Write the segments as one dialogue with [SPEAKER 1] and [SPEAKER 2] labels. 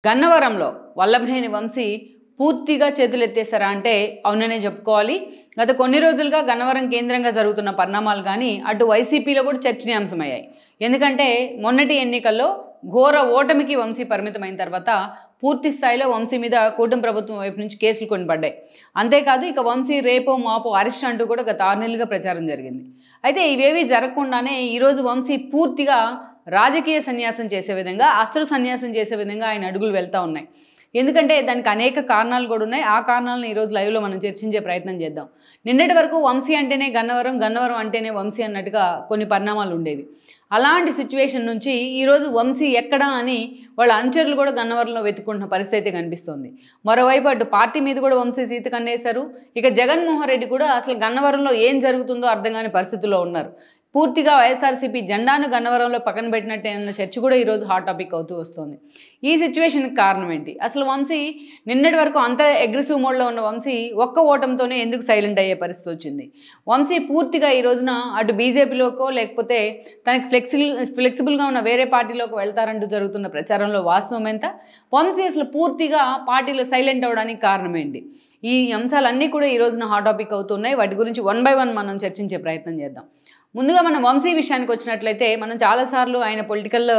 [SPEAKER 1] గన్నవరంలో వల్లభనేని వంశీ పూర్తిగా చేతులెత్తేశారా అంటే అవుననే చెప్పుకోవాలి. గత కొన్ని రోజులుగా గన్నవరం కేంద్రంగా జరుగుతున్న పరిణామాలు కానీ అటు వైసీపీలో కూడా చర్చనీయాంశమయ్యాయి. ఎందుకంటే మొన్నటి ఎన్నికల్లో ఘోర ఓటమికి వంశీ పరిమితమైన తర్వాత పూర్తి స్థాయిలో వంశీ మీద కూటమి ప్రభుత్వం వైపు నుంచి కేసులు కొన్ని పడ్డాయి. అంతేకాదు ఇక వంశీ రేపో మాపో అరెస్ట్ అంటూ కూడా గత 6 నెలలుగా ప్రచారం జరిగింది. అయితే ఇవేవి జరగకుండానే ఈరోజు వంశీ పూర్తిగా రాజకీయ సన్యాసం చేసే విధంగా, అస్త్ర సన్యాసం చేసే విధంగా ఆయన అడుగులు వెళ్తూ ఉన్నాయి. ఎందుకంటే దానికి అనేక కారణాలు కూడా ఉన్నాయి. ఆ కారణాలను ఈరోజు లైవ్లో మనం చర్చించే ప్రయత్నం చేద్దాం. నిన్నటి వరకు వంశీ అంటేనే గన్నవరం, గన్నవరం అంటేనే వంశీ అన్నట్టుగా కొన్ని పరిణామాలు ఉండేవి. అలాంటి సిచ్యువేషన్ నుంచి ఈరోజు వంశీ ఎక్కడా అని వాళ్ళ అనుచరులు కూడా గన్నవరంలో వెతుక్కుంటున్న పరిస్థితి కనిపిస్తోంది. మరోవైపు అటు పార్టీ మీద కూడా వంశీ సీత కన్నేశారు. ఇక జగన్మోహన్ రెడ్డి కూడా అసలు గన్నవరంలో ఏం జరుగుతుందో అర్థం కాని పరిస్థితుల్లో ఉన్నారు. పూర్తిగా వైఎస్ఆర్సీపీ జెండాను గన్నవరంలో పక్కన పెట్టినట్టే అన్న చర్చ కూడా ఈరోజు హాట్ టాపిక్ అవుతూ వస్తుంది. ఈ సిచ్యువేషన్కి కారణం ఏంటి? అసలు వంశీ నిన్నటి వరకు అంత అగ్రెసివ్ మోడ్లో ఉన్న వంశీ ఒక్క ఓటంతోనే ఎందుకు సైలెంట్ అయ్యే పరిస్థితి వచ్చింది? వంశీ పూర్తిగా ఈ రోజున అటు బీజేపీలోకో లేకపోతే తనకి ఫ్లెక్సిబుల్గా ఉన్న వేరే పార్టీలోకి వెళ్తారంటూ జరుగుతున్న ప్రచారంలో వాస్తవం ఎంత? వంశీ అసలు పూర్తిగా పార్టీలో సైలెంట్ అవ్వడానికి కారణం ఏంటి? ఈ అంశాలన్నీ కూడా ఈ రోజున హాట్ టాపిక్ అవుతున్నాయి. వాటి గురించి 1 by 1 మనం చర్చించే ప్రయత్నం చేద్దాం. ముందుగా మనం వంశీ విషయానికి వచ్చినట్లయితే మనం చాలాసార్లు ఆయన పొలిటికల్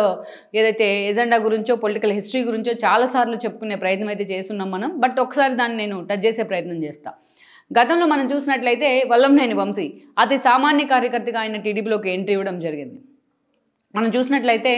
[SPEAKER 1] ఏదైతే ఎజెండా గురించో పొలిటికల్ హిస్టరీ గురించో చాలాసార్లు చెప్పుకునే ప్రయత్నం అయితే చేస్తున్నాం మనం. బట్ ఒకసారి దాన్ని నేను టచ్ చేసే ప్రయత్నం చేస్తాను. గతంలో మనం చూసినట్లయితే వల్లభనేని వంశీ అతి సామాన్య కార్యకర్తగా ఆయన టీడీపీలోకి ఎంట్రీ ఇవ్వడం జరిగింది. మనం చూసినట్లయితే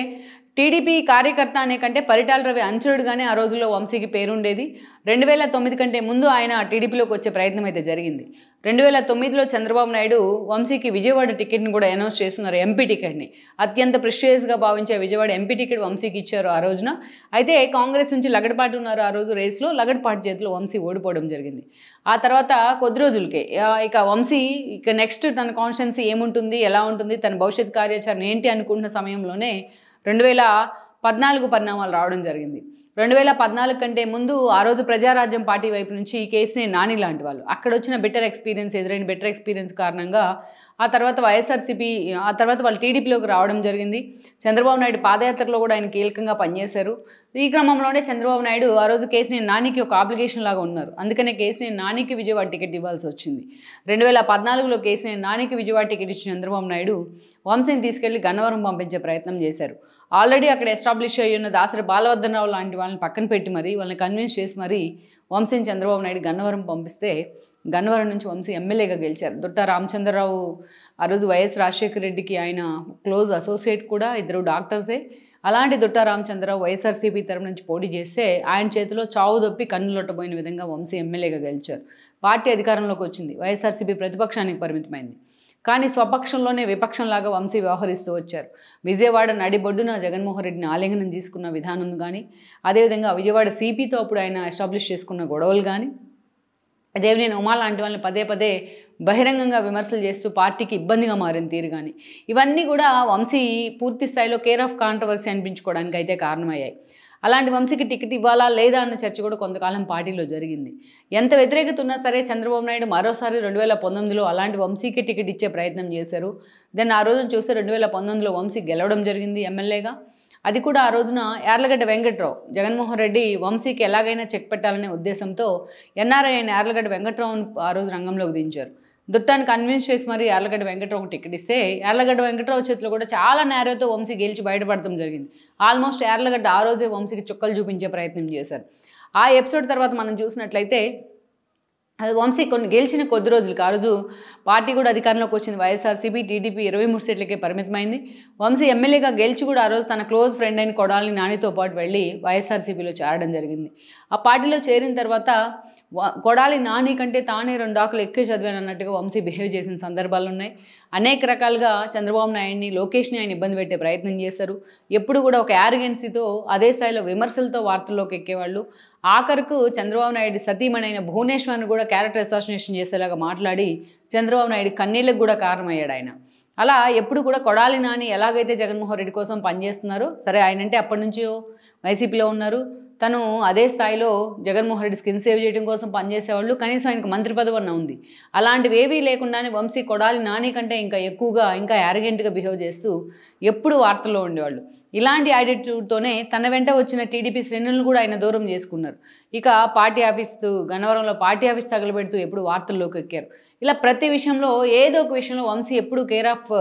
[SPEAKER 1] టీడీపీ కార్యకర్త అనే కంటే పరిటాల రవి అనుచరుడుగానే ఆ రోజుల్లో వంశీకి పేరుండేది. 2009 కంటే ముందు ఆయన టీడీపీలోకి వచ్చే ప్రయత్నం అయితే జరిగింది. 2009లో చంద్రబాబు నాయుడు వంశీకి విజయవాడ టికెట్ని కూడా అనౌన్స్ చేస్తున్నారు. ఎంపీ టికెట్ని అత్యంత ప్రెషియస్గా భావించే విజయవాడ ఎంపీ టికెట్ వంశీకి ఇచ్చారు ఆ రోజున. అయితే కాంగ్రెస్ నుంచి లగడపాటి ఉన్నారు ఆ రోజు రేస్లో. లగడపాటి చేతిలో వంశీ ఓడిపోవడం జరిగింది. ఆ తర్వాత కొద్ది రోజులకే ఇక వంశీ ఇక నెక్స్ట్ తన కాన్స్టిట్యున్సీ ఏముంటుంది, ఎలా ఉంటుంది, తన భవిష్యత్ కార్యాచరణ ఏంటి అనుకుంటున్న సమయంలోనే 2014 పరిణామాలు రావడం జరిగింది. 2014 కంటే ముందు ఆ రోజు ప్రజారాజ్యం పార్టీ వైపు నుంచి కేసీఆర్ నాని లాంటి వాళ్ళు అక్కడ వచ్చిన ఎదురైన బెటర్ ఎక్స్పీరియన్స్ కారణంగా ఆ తర్వాత వైఎస్ఆర్సీపీ ఆ తర్వాత వాళ్ళు టీడీపీలోకి రావడం జరిగింది. చంద్రబాబు నాయుడు పాదయాత్రలో కూడా ఆయన కీలకంగా పనిచేశారు. ఈ క్రమంలోనే చంద్రబాబు నాయుడు ఆ రోజు కేసీఆర్ నానికి ఒక ఆబ్లిగేషన్ లాగా ఉన్నారు. అందుకనే కేసీఆర్ నానికి విజయవాడ టికెట్ ఇవ్వాల్సి వచ్చింది. 2014లో కేసీఆర్ నానికి విజయవాడ టికెట్ ఇచ్చిన చంద్రబాబు నాయుడు వంశీని తీసుకెళ్లి గన్నవరం పంపించే ప్రయత్నం చేశారు. ఆల్రెడీ అక్కడ ఎస్టాబ్లిష్ అయ్యి ఉన్న దాసరి బాలవర్ధనరావు లాంటి వాళ్ళని పక్కన పెట్టి మరీ వాళ్ళని కన్విన్స్ చేసి మరీ వంశీని చంద్రబాబు నాయుడు గన్నవరం పంపిస్తే గన్నవరం నుంచి వంశీ ఎమ్మెల్యేగా గెలిచారు. దొట్ట రామచంద్రరావు ఆ రోజు వైఎస్ రాజశేఖర రెడ్డికి ఆయన క్లోజ్ అసోసియేట్ కూడా, ఇద్దరు డాక్టర్సే. అలాంటి దొట్ట రామచంద్రరావు వైఎస్ఆర్సీపీ తరపు నుంచి పోటీ చేస్తే ఆయన చేతిలో చావు దొప్పి కన్నులొట్టబోయిన విధంగా వంశీ ఎమ్మెల్యేగా గెలిచారు. పార్టీ అధికారంలోకి వచ్చింది. వైఎస్ఆర్సీపీ ప్రతిపక్షానికి పరిమితమైంది. కానీ స్వపక్షంలోనే విపక్షంలాగా వంశీ వ్యవహరిస్తూ వచ్చారు. విజయవాడ నడిబొడ్డున జగన్మోహన్ రెడ్డిని ఆలింగనం తీసుకున్న విధానం కానీ, అదేవిధంగా విజయవాడ సిపితో అప్పుడు ఆయన ఎస్టాబ్లిష్ చేసుకున్న గొడవలు కానీ, దేవినేని ఉమా లాంటి వాళ్ళని పదే పదే బహిరంగంగా విమర్శలు చేస్తూ పార్టీకి ఇబ్బందిగా మారిన తీరు కానీ, ఇవన్నీ కూడా వంశీ పూర్తి స్థాయిలో కేర్ ఆఫ్ కాంట్రవర్సీ అనిపించుకోవడానికి అయితే కారణమయ్యాయి. అలాంటి వంశీకి టికెట్ ఇవ్వాలా లేదా అన్న చర్చ కూడా కొంతకాలం పార్టీలో జరిగింది. ఎంత వ్యతిరేకత ఉన్నా సరే చంద్రబాబు నాయుడు మరోసారి 2019లో అలాంటి వంశీకి టికెట్ ఇచ్చే ప్రయత్నం చేశారు. దెన్ ఆ రోజున చూస్తే 2019లో వంశీ గెలవడం జరిగింది ఎమ్మెల్యేగా. అది కూడా ఆ రోజున యార్లగడ్డ వెంకట్రావు, జగన్మోహన్ రెడ్డి వంశీకి ఎలాగైనా చెక్ పెట్టాలనే ఉద్దేశంతో ఎన్ఆర్ఐ అయిన యార్లగడ్డ వెంకట్రావును ఆ రోజు రంగంలోకి దించారు. దుట్టాన్ని కన్విన్స్ చేసి మరి యార్లగడ్డ వెంకట్రావుకు టికెట్ ఇస్తే యార్లగడ్డ వెంకట్రావు చేతిలో కూడా చాలా నేరతో వంశీ గెలిచి బయటపడటం జరిగింది. ఆల్మోస్ట్ యార్లగడ్డ ఆ రోజే వంశీకి చుక్కలు చూపించే ప్రయత్నం చేశారు. ఆ ఎపిసోడ్ తర్వాత మనం చూసినట్లయితే అది వంశీ గెలిచిన కొద్ది రోజులకి ఆ రోజు పార్టీ కూడా అధికారంలోకి వచ్చింది. వైఎస్ఆర్సీపీ టీడీపీ 23 సీట్లకే పరిమితమైంది. వంశీ ఎమ్మెల్యేగా గెలిచి కూడా ఆ రోజు తన క్లోజ్ ఫ్రెండ్ అయిన కొడాలి నానితో పాటు వెళ్ళి వైఎస్ఆర్సీపీలో చేరడం జరిగింది. ఆ పార్టీలో చేరిన తర్వాత కొడాలి నాని కంటే తానే 2 ఆకులు ఎక్కువ చదివాను అన్నట్టుగా వంశీ బిహేవ్ చేసిన సందర్భాలు ఉన్నాయి. అనేక రకాలుగా చంద్రబాబు నాయుడిని, లోకేష్ని ఆయన ఇబ్బంది పెట్టే ప్రయత్నం చేశారు. ఎప్పుడు కూడా ఒక యారగెన్సీతో అదే స్థాయిలో విమర్శలతో వార్తల్లోకి ఎక్కేవాళ్ళు. ఆఖరుకు చంద్రబాబు నాయుడు సతీమణి అయిన భువనేశ్వర్ని కూడా క్యారెక్టర్ అసాసినేషన్ చేసేలాగా మాట్లాడి చంద్రబాబు నాయుడు కన్నీళ్ళకు కూడా కారణమయ్యాడు ఆయన. అలా ఎప్పుడు కూడా కొడాలి నాని ఎలాగైతే జగన్మోహన్ రెడ్డి కోసం పనిచేస్తున్నారో, సరే ఆయనంటే అప్పటి నుంచో వైసీపీలో ఉన్నారు, తను అదే స్థాయిలో జగన్మోహన్ రెడ్డి స్కిన్ సేవ్ చేయడం కోసం పనిచేసేవాళ్ళు, కనీసం ఆయనకు మంత్రి పదవి అన్న ఉంది. అలాంటివి ఏవీ లేకుండానే వంశీ కొడాలి నాని కంటే ఇంకా ఎక్కువగా ఇంకా యారగెంట్గా బిహేవ్ చేస్తూ ఎప్పుడు వార్తల్లో ఉండేవాళ్ళు. ఇలాంటి యాటిట్యూడ్తోనే తన వెంట వచ్చిన టీడీపీ శ్రేణులను కూడా ఆయన దూరం చేసుకున్నారు. ఇక పార్టీ ఆఫీస్ గన్నవరంలో పార్టీ ఆఫీస్ తగలబెడుతూ ఎప్పుడు వార్తల్లోకి ఎక్కారు. ఇలా ప్రతి విషయంలో ఏదో ఒక విషయంలో వంశీ ఎప్పుడు కేర్ ఆఫ్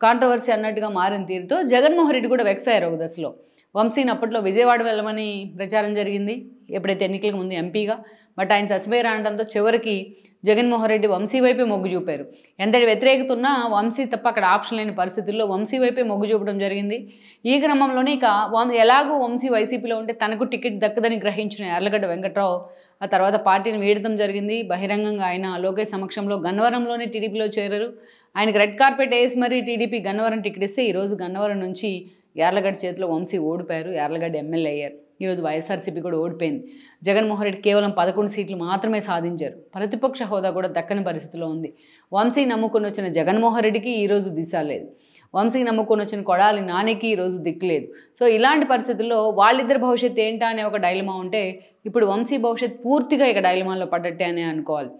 [SPEAKER 1] కాంట్రవర్సీ అన్నట్టుగా మారిన తీరుతో జగన్మోహన్ రెడ్డి కూడా వెక్స్ అయ్యారు ఒక దశలో. వంశీని అప్పట్లో విజయవాడ వెళ్ళమని ప్రచారం జరిగింది ఎప్పుడైతే ఎన్నికలకు ముందు ఎంపీగా. బట్ ఆయన సస్పేర్ అనడంతో చివరికి జగన్మోహన్ రెడ్డి వంశీ వైపే మొగ్గు చూపారు. ఎంతటి వ్యతిరేకత ఉన్నా వంశీ తప్ప అక్కడ ఆప్షన్ లేని పరిస్థితుల్లో వంశీ వైపే మొగ్గు చూపడం జరిగింది. ఈ క్రమంలోనే ఇక ఎలాగూ వంశీ వైసీపీలో ఉంటే తనకు టికెట్ దక్కదని గ్రహించిన యార్లగడ్డ వెంకట్రావు ఆ తర్వాత పార్టీని వీడటం జరిగింది. బహిరంగంగా ఆయన లోకేష్ సమక్షంలో గన్నవరంలోనే టీడీపీలో చేరారు. ఆయనకు రెడ్ కార్పెట్ వేసి మరీ టీడీపీ గన్నవరం టికెట్ ఇస్తే ఈరోజు గన్నవరం నుంచి యార్లగడ్డ చేతిలో వంశీ ఓడిపోయారు. యార్లగడ్డ ఎమ్మెల్యే అయ్యారు. ఈరోజు వైఎస్ఆర్సీపీ కూడా ఓడిపోయింది. జగన్మోహన్ రెడ్డి కేవలం 11 సీట్లు మాత్రమే సాధించారు. ప్రతిపక్ష హోదా కూడా దక్కని పరిస్థితిలో ఉంది. వంశీ నమ్ముకొని వచ్చిన జగన్మోహన్ రెడ్డికి ఈరోజు దిశ లేదు. వంశీ నమ్ముకొని వచ్చిన కొడాలి నానికి ఈరోజు దిక్కు లేదు. సో ఇలాంటి పరిస్థితుల్లో వాళ్ళిద్దరి భవిష్యత్తు ఏంటా అనే ఒక డైలమా ఉంటే ఇప్పుడు వంశీ భవిష్యత్తు పూర్తిగా ఇక డైలమాలో పడ్డట్టే అనే అనుకోవాలి.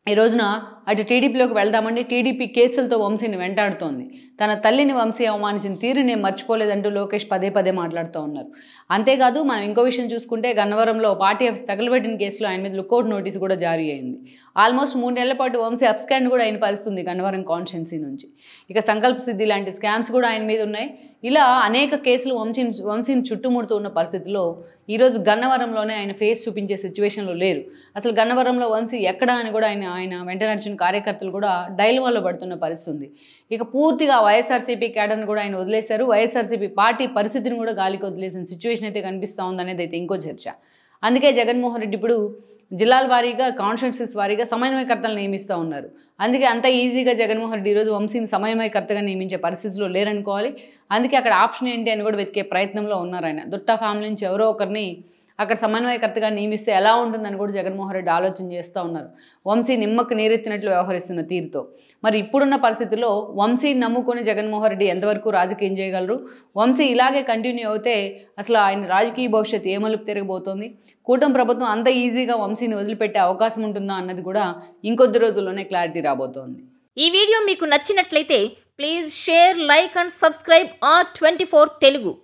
[SPEAKER 1] ఈ రోజున అటు టీడీపీలోకి వెళ్దామంటే టీడీపీ కేసులతో వంశీని వెంటాడుతోంది. తన తల్లిని వంశీ అవమానించిన తీరు నేను మర్చిపోలేదంటూ లోకేష్ పదే పదే మాట్లాడుతూ ఉన్నారు. అంతేకాదు మనం ఇంకో విషయం చూసుకుంటే గన్నవరంలో పార్టీ ఆఫీస్ తగలబెట్టిన కేసులో ఆయన మీద లుకౌట్ నోటీస్ కూడా జారీ అయింది. ఆల్మోస్ట్ 3 నెలల పాటు వంశీ అబ్స్కాండ్ కూడా ఆయన పరిస్థితుంది గన్నవరం కాన్స్టిట్యున్సీ నుంచి. ఇక సంకల్ప సిద్ధి లాంటి స్కామ్స్ కూడా ఆయన మీద ఉన్నాయి. ఇలా అనేక కేసులు వంశీని చుట్టుముడుతూ ఉన్న పరిస్థితిలో ఈరోజు గన్నవరంలోనే ఆయన ఫేస్ చూపించే సిచ్యువేషన్లో లేరు. అసలు గన్నవరంలో వంశీ ఎక్కడ అని కూడా ఆయన వెంట నడిచిన కార్యకర్తలు కూడా డైలమాలో పడుతున్న పరిస్థితి ఉంది. ఇక పూర్తిగా వైఎస్ఆర్సీపీ క్యాడర్ను కూడా ఆయన వదిలేశారు. వైఎస్ఆర్సీపీ పార్టీ పరిస్థితిని కూడా గాలికి వదిలేసిన సిచ్యువేషన్ అయితే కనిపిస్తూ ఉందనేది అయితే ఇంకో చర్చ. అందుకే జగన్మోహన్ రెడ్డి ఇప్పుడు జిల్లాల వారీగా కాన్స్టిట్యున్సీస్ వారీగా సమన్వయకర్తలు నియమిస్తూ ఉన్నారు. అందుకే అంత ఈజీగా జగన్మోహన్ రెడ్డి ఈరోజు వంశీని సమన్వయకర్తగా నియమించే పరిస్థితిలో లేరనుకోవాలి. అందుకే అక్కడ ఆప్షన్ ఏంటి అని కూడా వెతికే ప్రయత్నంలో ఉన్నారు ఆయన. దుట్టా ఫ్యామిలీ నుంచి ఎవరో ఒకరిని అక్కడ సమన్వయకర్తగా నియమిస్తే ఎలా ఉంటుందని కూడా జగన్మోహన్ రెడ్డి ఆలోచన చేస్తూ ఉన్నారు. వంశీ నిమ్మకు నీరెత్తినట్లు వ్యవహరిస్తున్న తీరుతో. మరి ఇప్పుడున్న పరిస్థితుల్లో వంశీని నమ్ముకొని జగన్మోహన్ రెడ్డి ఎంతవరకు రాజకీయం చేయగలరు? వంశీ ఇలాగే కంటిన్యూ అవుతే అసలు ఆయన రాజకీయ భవిష్యత్తు ఏ మలుపు తిరగబోతోంది? కూటమి ప్రభుత్వం అంత ఈజీగా వంశీని వదిలిపెట్టే అవకాశం ఉంటుందా అన్నది కూడా ఇంకొద్ది రోజుల్లోనే క్లారిటీ రాబోతోంది.
[SPEAKER 2] ఈ వీడియో మీకు నచ్చినట్లయితే please share, like and subscribe R24 Telugu.